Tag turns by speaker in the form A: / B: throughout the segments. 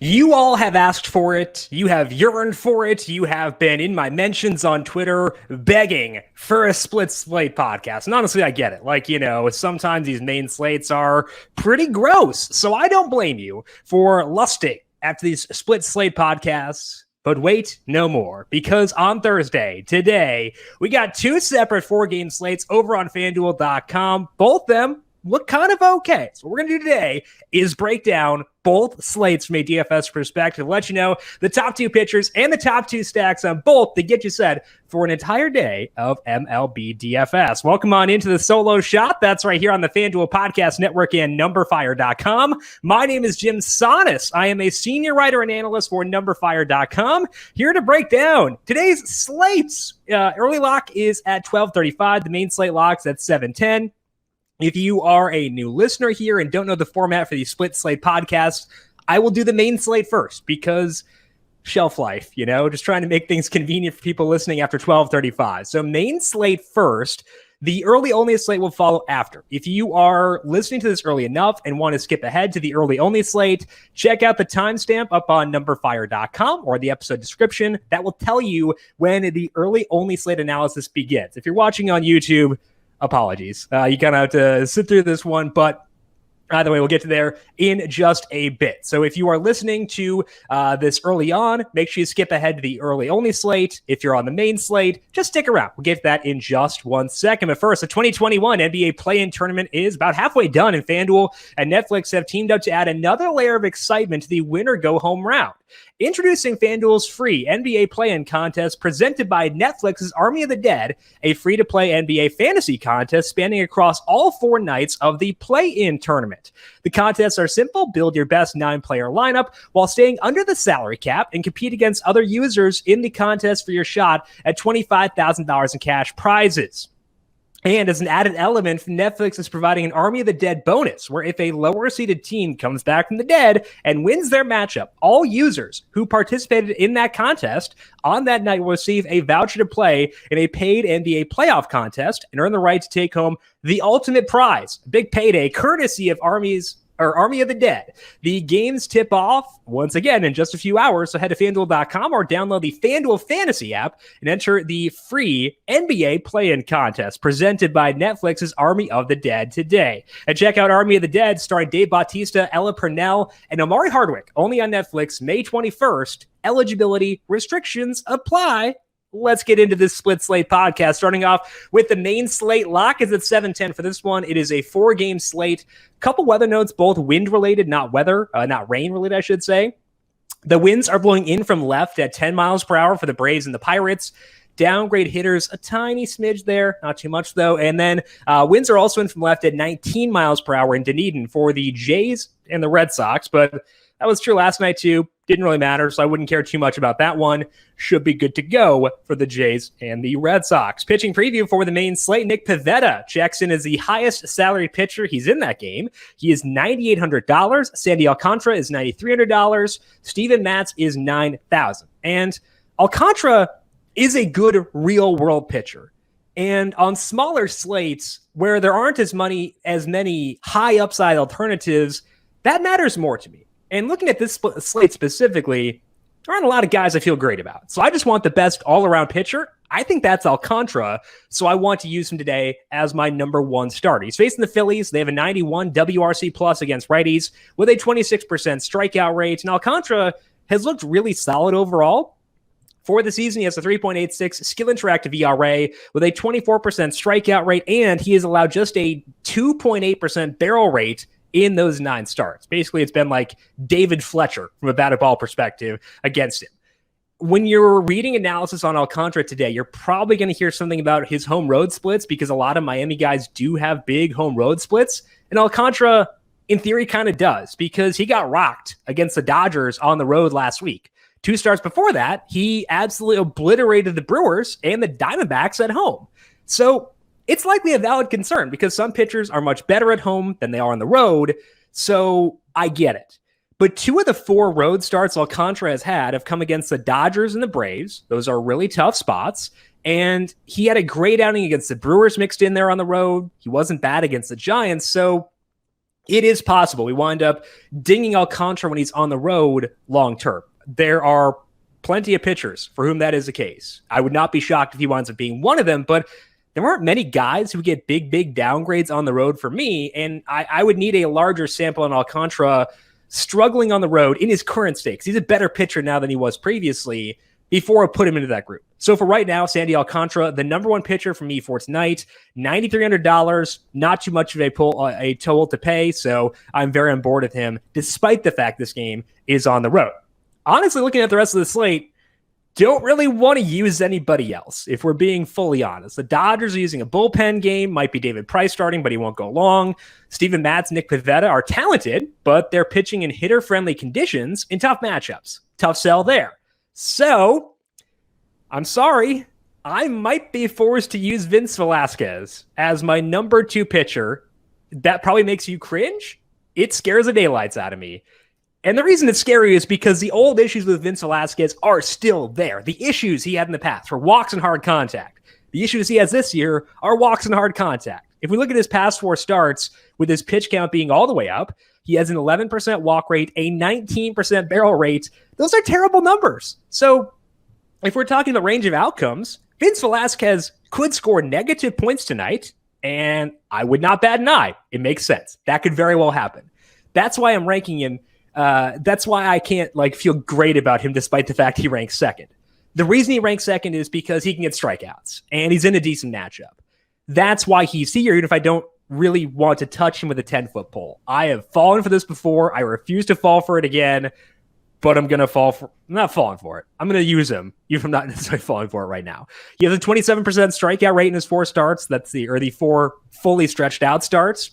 A: You all have asked for it. You have yearned for it. You have been in my mentions on Twitter begging for a split slate podcast. And honestly, I get it. Sometimes these main slates are pretty gross. So I don't blame you for lusting after these split slate podcasts. But wait, no more, because on Thursday, today, we got two separate 4-game slates over on FanDuel.com. Both of them look kind of okay. So what we're going to do today is break down both slates from a DFS perspective, let you know the top two pitchers and the top two stacks on both to get you set for an entire day of MLB DFS. Welcome on into the solo shot. That's right here on the FanDuel Podcast Network and numberFire.com. My name is Jim Sonis. I am a senior writer and analyst for numberFire.com, here to break down today's slates. Early lock is at 12:35. The main slate locks at 7:10. If you are a new listener here and don't know the format for the split slate podcast, I will do the main slate first because shelf life, just trying to make things convenient for people listening after 12:35. So main slate first. The early only slate will follow after. If you are listening to this early enough and want to skip ahead to the early only slate, check out the timestamp up on numberFire.com or the episode description. That will tell you when the early only slate analysis begins. If you're watching on YouTube, apologies. You kind of have to sit through this one, but either way, we'll get to there in just a bit. So if you are listening to this early on, make sure you skip ahead to the early only slate. If you're on the main slate, just stick around. We'll get to that in just 1 second. But first, the 2021 NBA play-in tournament is about halfway done, and FanDuel and Netflix have teamed up to add another layer of excitement to the winner-go-home round. Introducing FanDuel's free NBA play-in contest presented by Netflix's Army of the Dead, a free-to-play NBA fantasy contest spanning across all 4 nights of the play-in tournament. The contests are simple. Build your best 9-player lineup while staying under the salary cap and compete against other users in the contest for your shot at $25,000 in cash prizes. And as an added element, Netflix is providing an Army of the Dead bonus, where if a lower-seeded team comes back from the dead and wins their matchup, all users who participated in that contest on that night will receive a voucher to play in a paid NBA playoff contest and earn the right to take home the ultimate prize, big payday, courtesy of Army of the Dead. The games tip off once again in just a few hours, so head to FanDuel.com or download the FanDuel Fantasy app and enter the free NBA play-in contest presented by Netflix's Army of the Dead today. And check out Army of the Dead starring Dave Bautista, Ella Purnell, and Omari Hardwick, only on Netflix May 21st. Eligibility restrictions apply. Let's get into this split slate podcast, starting off with the main slate. Lock is at 7:10 for this one. It is a 4-game slate. Couple weather notes, both wind-related, not rain-related, I should say. The winds are blowing in from left at 10 miles per hour for the Braves and the Pirates. Downgrade hitters, a tiny smidge there, not too much though. And then winds are also in from left at 19 miles per hour in Dunedin for the Jays and the Red Sox. But that was true last night too. Didn't really matter, so I wouldn't care too much about that one. Should be good to go for the Jays and the Red Sox. Pitching preview for the main slate, Nick Pivetta checks in as the highest salaried pitcher. He's in that game. He is $9,800. Sandy Alcantara is $9,300. Steven Matz is $9,000. And Alcantara is a good real-world pitcher. And on smaller slates where there aren't as many high upside alternatives, that matters more to me. And looking at this slate specifically, there aren't a lot of guys I feel great about. So I just want the best all-around pitcher. I think that's Alcantara, so I want to use him today as my number 1 starter. He's facing the Phillies. They have a 91 WRC plus against righties with a 26% strikeout rate. And Alcantara has looked really solid overall. For the season, he has a 3.86 skill interactive ERA with a 24% strikeout rate, and he has allowed just a 2.8% barrel rate in those 9 starts. Basically, it's been like David Fletcher from a batted ball perspective against him. When you're reading analysis on Alcantara today, you're probably going to hear something about his home road splits because a lot of Miami guys do have big home road splits. And Alcantara, in theory, kind of does because he got rocked against the Dodgers on the road last week. 2 starts before that, he absolutely obliterated the Brewers and the Diamondbacks at home. So it's likely a valid concern because some pitchers are much better at home than they are on the road, so I get it. But 2 of the 4 road starts Alcantara has had have come against the Dodgers and the Braves. Those are really tough spots. And he had a great outing against the Brewers mixed in there on the road. He wasn't bad against the Giants, so it is possible we wind up dinging Alcantara when he's on the road long term. There are plenty of pitchers for whom that is the case. I would not be shocked if he winds up being one of them, but there aren't many guys who get big downgrades on the road for me, and I would need a larger sample on Alcantara struggling on the road in his current state, 'cause he's a better pitcher now than he was previously, before I put him into that group. So for right now, Sandy Alcantara, the number one pitcher for me for tonight, $9,300, not too much of a toll to pay, so I'm very on board with him, despite the fact this game is on the road. Honestly, looking at the rest of the slate, don't really want to use anybody else, if we're being fully honest. The Dodgers are using a bullpen game. Might be David Price starting, but he won't go long. Steven Matz, Nick Pivetta are talented, but they're pitching in hitter-friendly conditions in tough matchups. Tough sell there. So, I'm sorry, I might be forced to use Vince Velasquez as my number 2 pitcher. That probably makes you cringe. It scares the daylights out of me. And the reason it's scary is because the old issues with Vince Velasquez are still there. The issues he had in the past for walks and hard contact. The issues he has this year are walks and hard contact. If we look at his past 4 starts, with his pitch count being all the way up, he has an 11% walk rate, a 19% barrel rate. Those are terrible numbers. So if we're talking the range of outcomes, Vince Velasquez could score negative points tonight, and I would not bat an eye. It makes sense. That could very well happen. That's why I'm ranking him. That's why I can't feel great about him despite the fact he ranks second. The reason he ranks second is because he can get strikeouts and he's in a decent matchup. That's why he's here, even if I don't really want to touch him with a 10-foot pole. I have fallen for this before. I refuse to fall for it again, but I'm going to I'm not falling for it. I'm going to use him, even if I'm not necessarily falling for it right now. He has a 27% strikeout rate in his 4 starts. That's the 4 fully stretched out starts.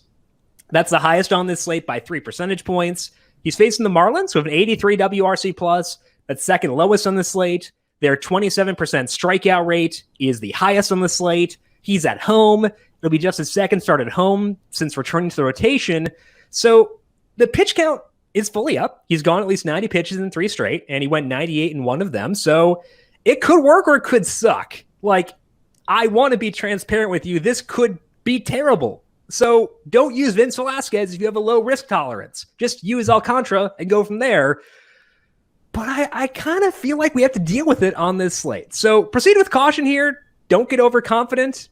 A: That's the highest on this slate by 3 percentage points. He's facing the Marlins, who have an 83 WRC+. That's second lowest on the slate. Their 27% strikeout rate is the highest on the slate. He's at home. It'll be just his second start at home since returning to the rotation. So the pitch count is fully up. He's gone at least 90 pitches in 3 straight, and he went 98 in 1 of them. So it could work or it could suck. I want to be transparent with you. This could be terrible. So don't use Vince Velasquez if you have a low risk tolerance. Just use Alcantara and go from there. But I kind of feel like we have to deal with it on this slate. So proceed with caution here. Don't get overconfident.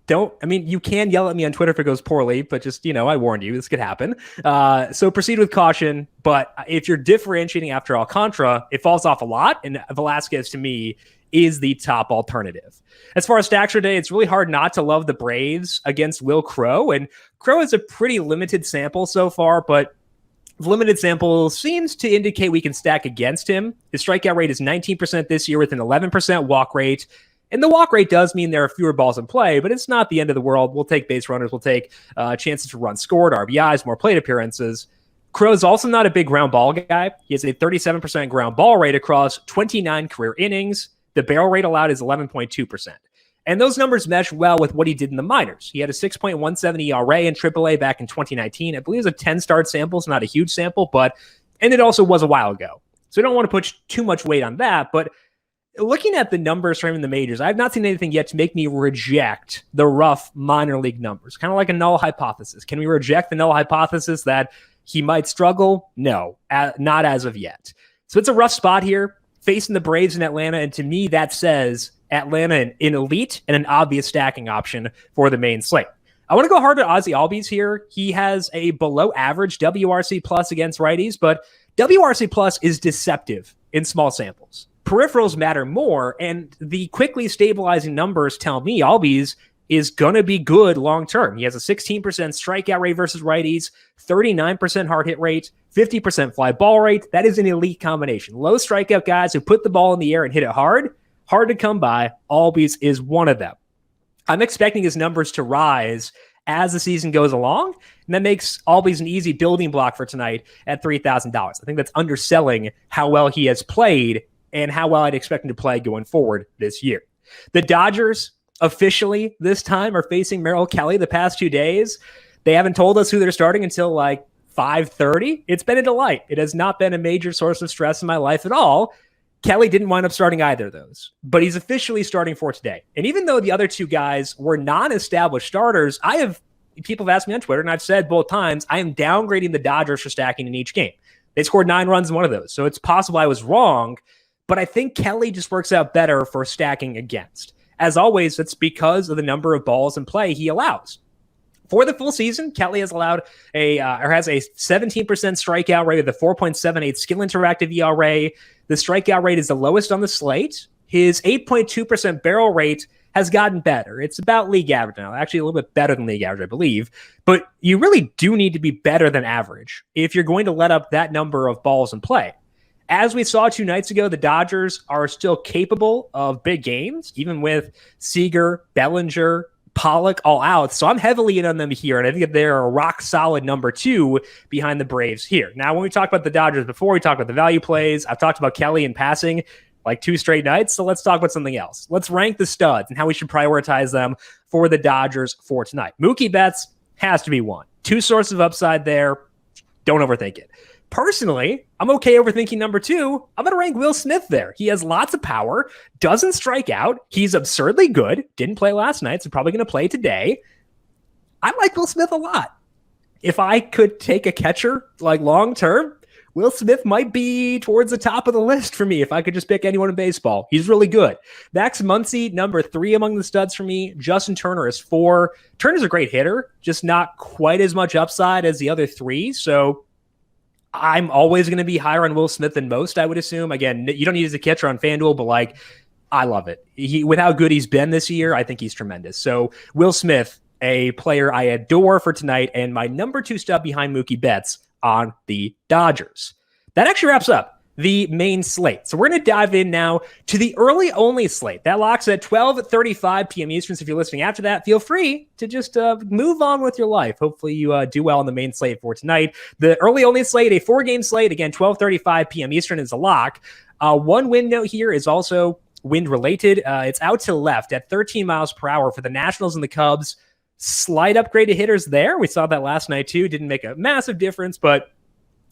A: You can yell at me on Twitter if it goes poorly, but just, I warned you, this could happen. So proceed with caution. But if you're differentiating after Alcantara, it falls off a lot. And Velasquez, to me, is the top alternative. As far as stacks today, it's really hard not to love the Braves against Will Crow. And Crow is a pretty limited sample so far, but the limited sample seems to indicate we can stack against him. His strikeout rate is 19% this year with an 11% walk rate. And the walk rate does mean there are fewer balls in play, but it's not the end of the world. We'll take base runners. We'll take chances for runs scored, RBIs, more plate appearances. Crow's also not a big ground ball guy. He has a 37% ground ball rate across 29 career innings. The barrel rate allowed is 11.2%. And those numbers mesh well with what he did in the minors. He had a 6.17 ERA in AAA back in 2019. I believe it was a 10-start sample, so not a huge sample, and it also was a while ago. So I don't want to put too much weight on that, but looking at the numbers for him in the majors, I've not seen anything yet to make me reject the rough minor league numbers, kind of like a null hypothesis. Can we reject the null hypothesis that he might struggle? No, not as of yet. So it's a rough spot here, facing the Braves in Atlanta, and to me that says Atlanta an elite and an obvious stacking option for the main slate. I want to go hard at Ozzie Albies here. He has a below average WRC plus against righties, but WRC plus is deceptive in small samples. Peripherals matter more, and the quickly stabilizing numbers tell me Albies is going to be good long-term. He has a 16% strikeout rate versus righties, 39% hard hit rate, 50% fly ball rate. That is an elite combination. Low strikeout guys who put the ball in the air and hit it hard to come by. Albies is one of them. I'm expecting his numbers to rise as the season goes along, and that makes Albies an easy building block for tonight at $3,000. I think that's underselling how well he has played and how well I'd expect him to play going forward this year. The Dodgers officially this time are facing Merrill Kelly the past 2 days. They haven't told us who they're starting until 5:30. It's been a delight. It has not been a major source of stress in my life at all. Kelly didn't wind up starting either of those, but he's officially starting for today. And even though the other 2 guys were non-established starters, I have people have asked me on Twitter, and I've said both times, I am downgrading the Dodgers for stacking in each game. They scored 9 runs in one of those, so it's possible I was wrong, but I think Kelly just works out better for stacking against. As always, it's because of the number of balls in play he allows. For the full season, Kelly has allowed has a 17% strikeout rate with a 4.78 skill interactive ERA. The strikeout rate is the lowest on the slate. His 8.2% barrel rate has gotten better. It's about league average now, actually a little bit better than league average, I believe. But you really do need to be better than average if you're going to let up that number of balls in play. As we saw 2 nights ago, the Dodgers are still capable of big games, even with Seager, Bellinger, Pollock all out. So I'm heavily in on them here, and I think that they're a rock-solid number 2 behind the Braves here. Now, when we talk about the Dodgers before, we talked about the value plays. I've talked about Kelly in passing like 2 straight nights, so let's talk about something else. Let's rank the studs and how we should prioritize them for the Dodgers for tonight. Mookie Betts has to be 1. 2 sources of upside there. Don't overthink it. Personally, I'm okay overthinking number 2. I'm going to rank Will Smith there. He has lots of power, doesn't strike out. He's absurdly good. Didn't play last night, so probably going to play today. I like Will Smith a lot. If I could take a catcher like long term, Will Smith might be towards the top of the list for me if I could just pick anyone in baseball. He's really good. Max Muncy, number 3 among the studs for me. Justin Turner is 4. Turner's a great hitter, just not quite as much upside as the other 3, so I'm always going to be higher on Will Smith than most, I would assume. Again, you don't need as a catcher on FanDuel, but I love it. With how good he's been this year, I think he's tremendous. So Will Smith, a player I adore for tonight, and my number 2 stud behind Mookie Betts on the Dodgers. That actually wraps up the main slate. So we're going to dive in now to the early only slate. That locks at 12:35 p.m. Eastern. So if you're listening after that, feel free to just move on with your life. Hopefully you do well on the main slate for tonight. The early only slate, a 4-game slate. Again, 12:35 p.m. Eastern is a lock. One wind note here is also wind related. It's out to the left at 13 miles per hour for the Nationals and the Cubs. Slight upgrade to hitters there. We saw that last night too. Didn't make a massive difference, but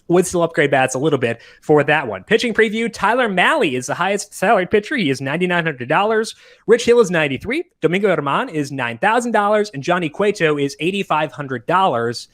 A: would still upgrade bats a little bit for that one. Pitching preview, Tyler Mahle is the highest salary pitcher. He is $9,900. Rich Hill is $93,000. Domingo Germán is $9,000. And Johnny Cueto is $8,500.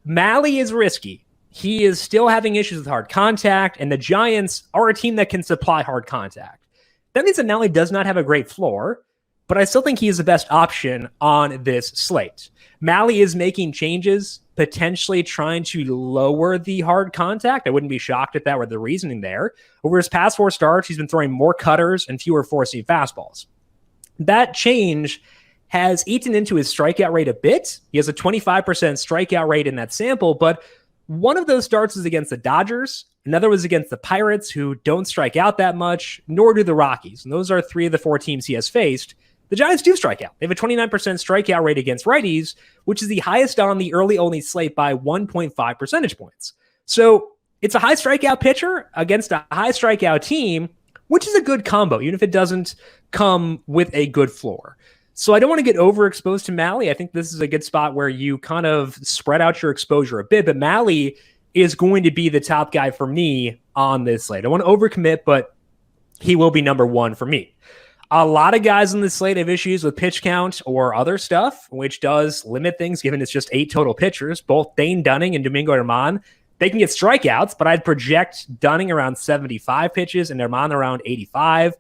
A: Mahle is risky. He is still having issues with hard contact, and the Giants are a team that can supply hard contact. That means that Mahle does not have a great floor, but I still think he is the best option on this slate. Mahle is making changes, potentially trying to lower the hard contact. I wouldn't be shocked if that were the reasoning there. Over his past 4 starts, he's been throwing more cutters and fewer 4-seam fastballs. That change has eaten into his strikeout rate a bit. He has a 25% strikeout rate in that sample, but one of those starts was against the Dodgers. Another was against the Pirates, who don't strike out that much, nor do the Rockies. And those are 3 of the 4 teams he has faced. The Giants do strike out. They have a 29% strikeout rate against righties, which is the highest on the early-only slate by 1.5 percentage points. So it's a high strikeout pitcher against a high strikeout team, which is a good combo, even if it doesn't come with a good floor. So I don't want to get overexposed to Mahle. I think this is a good spot where you kind of spread out your exposure a bit, but Mahle is going to be the top guy for me on this slate. I don't want to overcommit, but he will be number 1 for me. A lot of guys in this slate have issues with pitch count or other stuff, which does limit things given it's just 8 total pitchers. Both Dane Dunning and Domingo Germán, they can get strikeouts, but I'd project Dunning around 75 pitches and Germán around 85.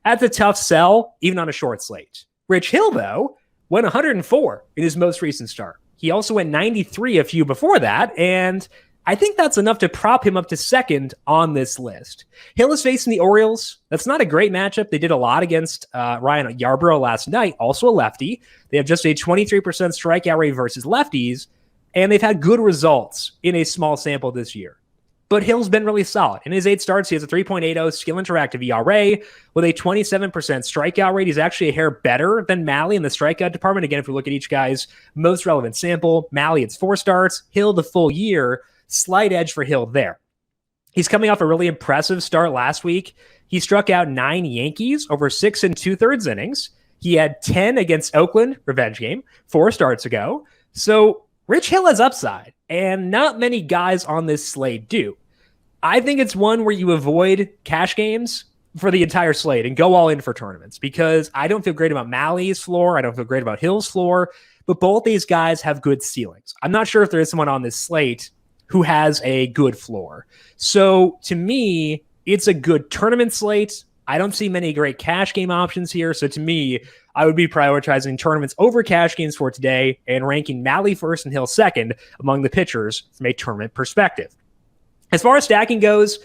A: That's a tough sell, even on a short slate. Rich Hill, though, went 104 in his most recent start. He also went 93 a few before that, and I think that's enough to prop him up to second on this list. Hill is facing the Orioles. That's not a great matchup. They did a lot against Ryan Yarbrough last night, also a lefty. They have just a 23% strikeout rate versus lefties, and they've had good results in a small sample this year. But Hill's been really solid. In his 8 starts, he has a 3.80 skill interactive ERA with a 27% strikeout rate. He's actually a hair better than Mahle in the strikeout department. Again, if we look at each guy's most relevant sample, Mahle, it's 4 starts. Hill, the full year, slight edge for Hill there. He's coming off a really impressive start last week. He struck out 9 Yankees over 6 2/3 innings. He had 10 against Oakland, revenge game, 4 starts ago. So Rich Hill has upside, and not many guys on this slate do. I think it's one where you avoid cash games for the entire slate and go all in for tournaments, because I don't feel great about Mahle's floor. I don't feel great about Hill's floor. but both these guys have good ceilings. I'm not sure if there is someone on this slate who has a good floor. So to me, it's a good tournament slate. I don't see many great cash game options here. So to me, I would be prioritizing tournaments over cash games for today and ranking Malley first and Hill second among the pitchers from a tournament perspective. As far as stacking goes,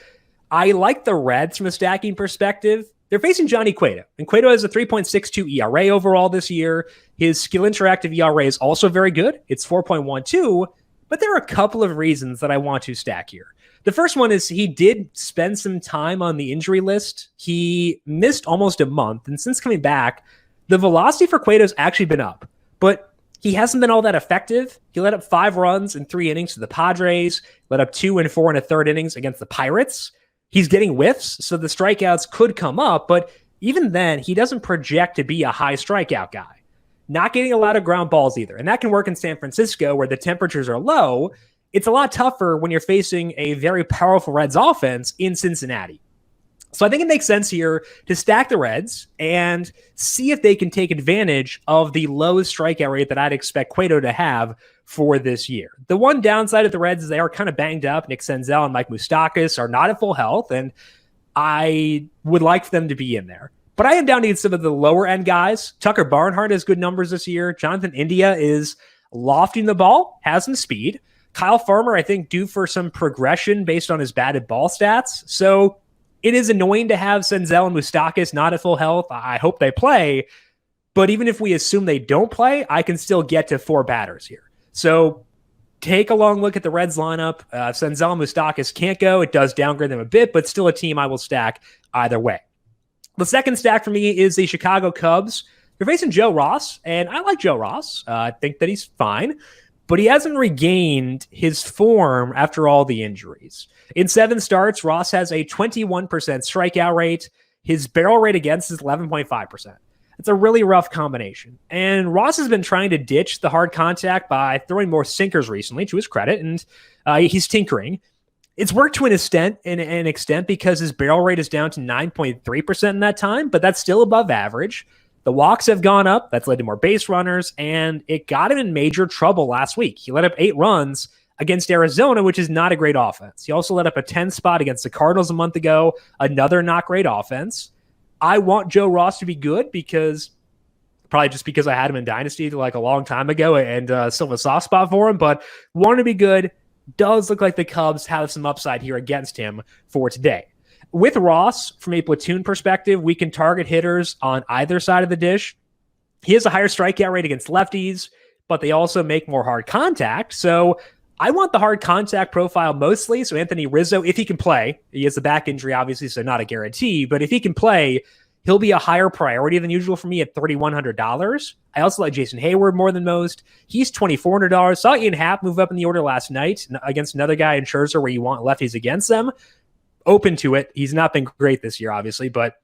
A: I like the Reds from a stacking perspective. They're facing Johnny Cueto, and Cueto has a 3.62 ERA overall this year. His skill interactive ERA is also very good. It's 4.12, but there are a couple of reasons that I want to stack here. The first one is he did spend some time on the injury list. He missed almost a month, and since coming back, the velocity for Cueto's actually been up, but he hasn't been all that effective. He let up 5 runs in 3 innings to the Padres, let up 2 and 4 in a third innings against the Pirates. He's getting whiffs, so the strikeouts could come up, but even then, he doesn't project to be a high strikeout guy. Not getting a lot of ground balls either, and that can work in San Francisco where the temperatures are low. It's a lot tougher when you're facing a very powerful Reds offense in Cincinnati. So I think it makes sense here to stack the Reds and see if they can take advantage of the low strikeout rate that I'd expect Cueto to have for this year. The one downside of the Reds is they are kind of banged up. Nick Senzel and Mike Moustakas are not at full health, and I would like for them to be in there. But I am down to get some of the lower end guys. Tucker Barnhart has good numbers this year. Jonathan India is lofting the ball, has some speed. Kyle Farmer, I think, due for some progression based on his batted ball stats. So it is annoying to have Senzel and Moustakas not at full health. I hope they play. But even if we assume they don't play, I can still get to 4 batters here. So take a long look at the Reds lineup. Senzel and Moustakas can't go. It does downgrade them a bit, but still a team I will stack either way. The second stack for me is the Chicago Cubs. You're facing Joe Ross, and I like Joe Ross. I think that he's fine, but he hasn't regained his form after all the injuries. In 7 starts, Ross has a 21% strikeout rate. His barrel rate against is 11.5%. It's a really rough combination. And Ross has been trying to ditch the hard contact by throwing more sinkers recently, to his credit, and he's tinkering. It's worked to an extent because his barrel rate is down to 9.3% in that time, but that's still above average. The walks have gone up. That's led to more base runners, and it got him in major trouble last week. He let up 8 runs against Arizona, which is not a great offense. He also let up a 10 spot against the Cardinals a month ago, another not great offense. I want Joe Ross to be good because probably just because I had him in Dynasty like a long time ago and still have a soft spot for him, but want to be good. Does look like the Cubs have some upside here against him for today. With Ross, from a platoon perspective, we can target hitters on either side of the dish. He has a higher strikeout rate against lefties, but they also make more hard contact. So I want the hard contact profile mostly. So Anthony Rizzo, if he can play, he has a back injury, obviously, so not a guarantee, but if he can play, he'll be a higher priority than usual for me at $3,100. I also like Jason Hayward more than most. He's $2,400. Saw Ian Happ move up in the order last night against another guy in Scherzer where you want lefties against them. Open to it. He's not been great this year, obviously, but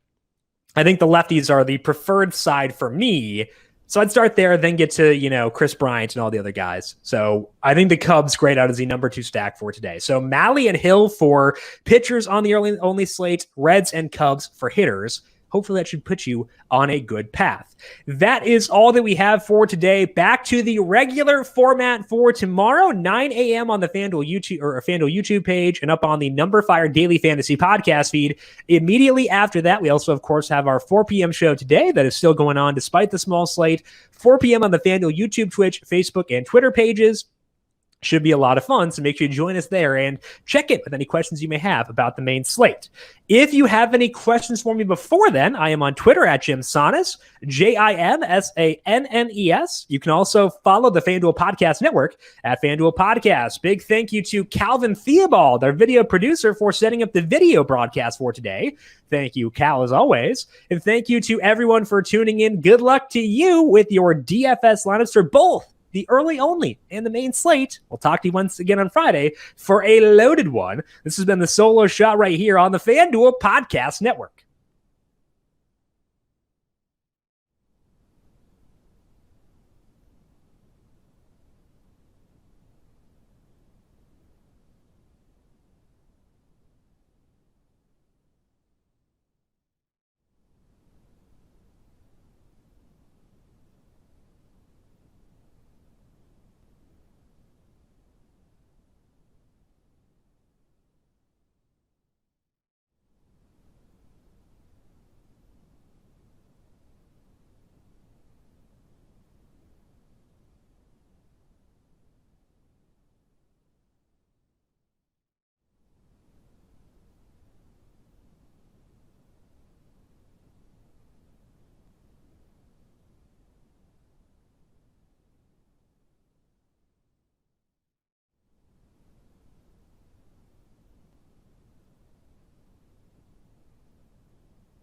A: I think the lefties are the preferred side for me. So I'd start there, then get to, Chris Bryant and all the other guys. So I think the Cubs grade out as the number 2 stack for today. So Malley and Hill for pitchers on the early only slate, Reds and Cubs for hitters. Hopefully that should put you on a good path. That is all that we have for today. Back to the regular format for tomorrow, 9 a.m. on the FanDuel YouTube page and up on the numberFire Daily Fantasy Podcast feed. Immediately after that, we also, of course, have our 4 p.m. show today that is still going on despite the small slate. 4 p.m. on the FanDuel YouTube, Twitch, Facebook, and Twitter pages. Should be a lot of fun, so make sure you join us there and check in with any questions you may have about the main slate. If you have any questions for me before then, I am on Twitter at JimSannes, JimSannes. You can also follow the FanDuel Podcast Network at FanDuel Podcast. Big thank you to Calvin Theobald, our video producer, for setting up the video broadcast for today. Thank you, Cal, as always. And thank you to everyone for tuning in. Good luck to you with your DFS lineups for both the early only and the main slate. We'll talk to you once again on Friday for a loaded one. This has been the solo shot right here on the FanDuel Podcast Network.